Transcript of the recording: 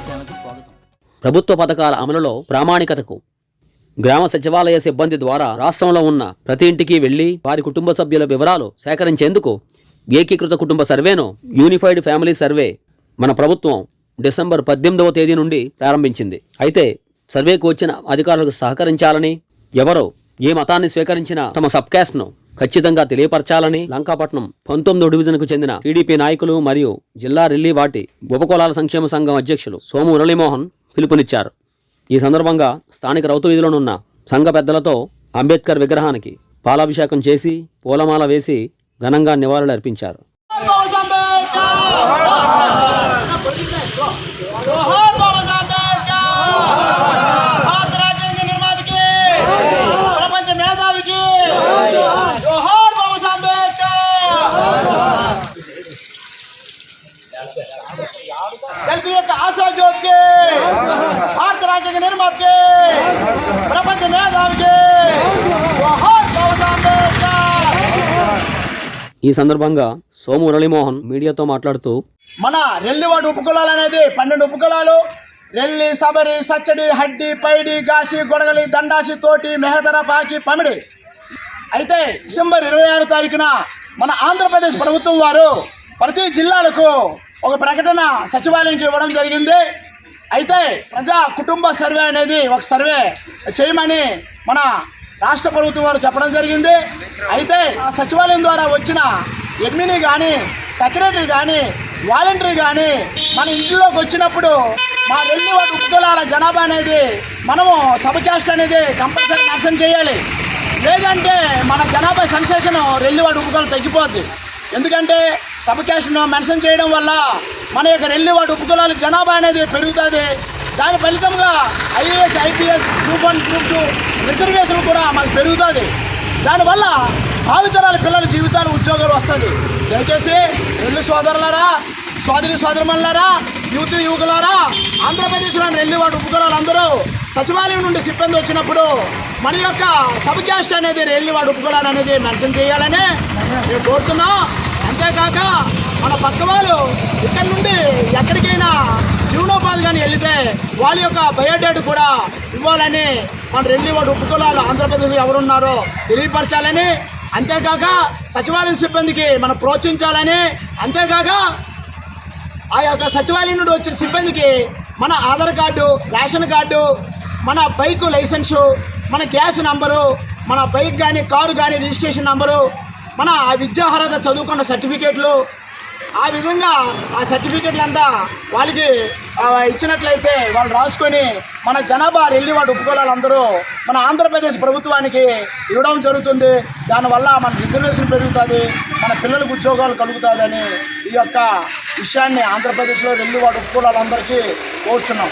ఛానల్కు స్వాగతం. ప్రభుత్వ పథకాల అమలులో ప్రామాణికతకు గ్రామ సచివాలయ సిబ్బంది ద్వారా రాష్ట్రంలో ఉన్న ప్రతి ఇంటికి వెళ్లి వారి కుటుంబ సభ్యుల వివరాలు సేకరించేందుకు ఏకీకృత కుటుంబ సర్వేను యూనిఫైడ్ ఫ్యామిలీ సర్వే మన ప్రభుత్వం డిసెంబర్ 18వ తేదీ నుండి ప్రారంభించింది. అయితే సర్వేకు వచ్చిన అధికారులకు సహకరించాలని, ఎవరో ఏ మతాన్ని స్వీకరించినా తమ సబ్కాస్ట్ను ఖచ్చితంగా తెలియపరచాలని లంకాపట్నం 19వ డివిజన్కు చెందిన టీడీపీ నాయకులు మరియు జిల్లా రెల్లి వాటి ఉపకులాల సంక్షేమ సంఘం అధ్యక్షులు సోము మురళీమోహన్ పిలుపునిచ్చారు. ఈ సందర్భంగా స్థానిక రౌతు వీధిలోనున్న సంఘ పెద్దలతో అంబేద్కర్ విగ్రహానికి పాలాభిషేకం చేసి పూలమాల వేసి ఘనంగా నివాళులు అర్పించారు. దళితుల యొక్క ఆశా జ్యోతికి, భారత రాజ్యాంగ నిర్మాతకి, ప్రపంచ మేధావికి జోహార్ బాబా అంబేద్కర్. ఈ సందర్భంగా సోము మురళీమోహన్ మీడియాతో మాట్లాడుతూ, మన రెల్లివాడు ఉపకులాలు అనేది 12 ఉపకులాలు. రెల్లి, సబరి, సచ్చడి, హడ్డి, పైడి, గాసి, గొడగలి, దండాసి, తోటి, మెహదర, పాకి, పమిడి. అయితే డిసెంబర్ 26వ తారీఖున మన ఆంధ్రప్రదేశ్ ప్రభుత్వం వారు ప్రతి జిల్లాలకు ఒక ప్రకటన సచివాలయానికి ఇవ్వడం జరిగింది. అయితే ప్రజా కుటుంబ సర్వే అనేది ఒక సర్వే చేయమని మన రాష్ట్ర ప్రభుత్వం వారు చెప్పడం జరిగింది. అయితే ఆ సచివాలయం ద్వారా వచ్చిన ఎడ్మిని కానీ, సెక్రటరీ కానీ, వాలంటరీ కానీ మన ఇంట్లోకి వచ్చినప్పుడు మా రెల్లివాడు ఉపకులాల జనాభా అనేది మనము సబ్కాస్ట్ అనేది కంపల్సరీ మెన్షన్ చేయాలి. లేదంటే మన జనాభా సెన్సేషన్ రెల్లివాడు ఉపకులాలు తగ్గిపోద్ది. ఎందుకంటే సబ్కాస్ట్ను మెన్షన్ చేయడం వల్ల మన యొక్క రెల్లివాడు ఉపకులాల జనాభా అనేది పెరుగుతుంది. దాని ఫలితంగా IAS, IPS, group 1, group 2 reservation కూడా మనకు పెరుగుతుంది. దానివల్ల భావితరాల పిల్లల జీవితాలు ఉద్యోగాలు వస్తుంది. దయచేసి రెల్లి సోదరులారా, సోదరి సోదరుమల్లారా, యువకులారా, ఆంధ్రప్రదేశ్లోని రెల్లివాడు ఉపకులాలందరూ సచివాలయం నుండి సిబ్బంది వచ్చినప్పుడు మన యొక్క సబ్కాస్ట్ అనేది రెల్లివాడు ఉపకులాలు అనేది మెన్షన్ చేయాలని మేము కోరుతున్నాం. అంతేకాక మన పక్క వాళ్ళు ఇక్కడ నుండి ఎక్కడికైనా జీవనోపాధి కానీ వెళితే వాళ్ళ యొక్క బయోడేటా కూడా ఇవ్వాలని మన రెల్లివాడు ఉపకులాలు ఆంధ్రప్రదేశ్లో ఎవరున్నారో తెలియపరచాలని, అంతేకాక సచివాలయం సిబ్బందికి మనం ప్రోత్సహించాలని, అంతేకాక ఆ యొక్క సచివాలయం నుండి వచ్చిన సిబ్బందికి మన ఆధార్ కార్డు, రేషన్ కార్డు, మన బైకు లైసెన్సు, మన గ్యాస్ నంబరు, మన బైక్ కానీ కారు కానీ రిజిస్ట్రేషన్ నంబరు, మన విద్యార్హత చదువుకున్న సర్టిఫికేట్లు, ఆ విధంగా ఆ సర్టిఫికేట్లు అంతా వాళ్ళకి ఇచ్చినట్లయితే వాళ్ళు రాసుకొని మన జనాభా రెల్లివాడు ఉపకులాలందరూ మన ఆంధ్రప్రదేశ్ ప్రభుత్వానికి ఇవ్వడం జరుగుతుంది. దానివల్ల మన రిజర్వేషన్ పెరుగుతుంది, మన పిల్లలకు ఉద్యోగాలు కలుగుతుందని ఈ యొక్క విషయాన్ని ఆంధ్రప్రదేశ్లో రెల్లివాడు ఉపకులాలందరికీ కోరుచున్నాం.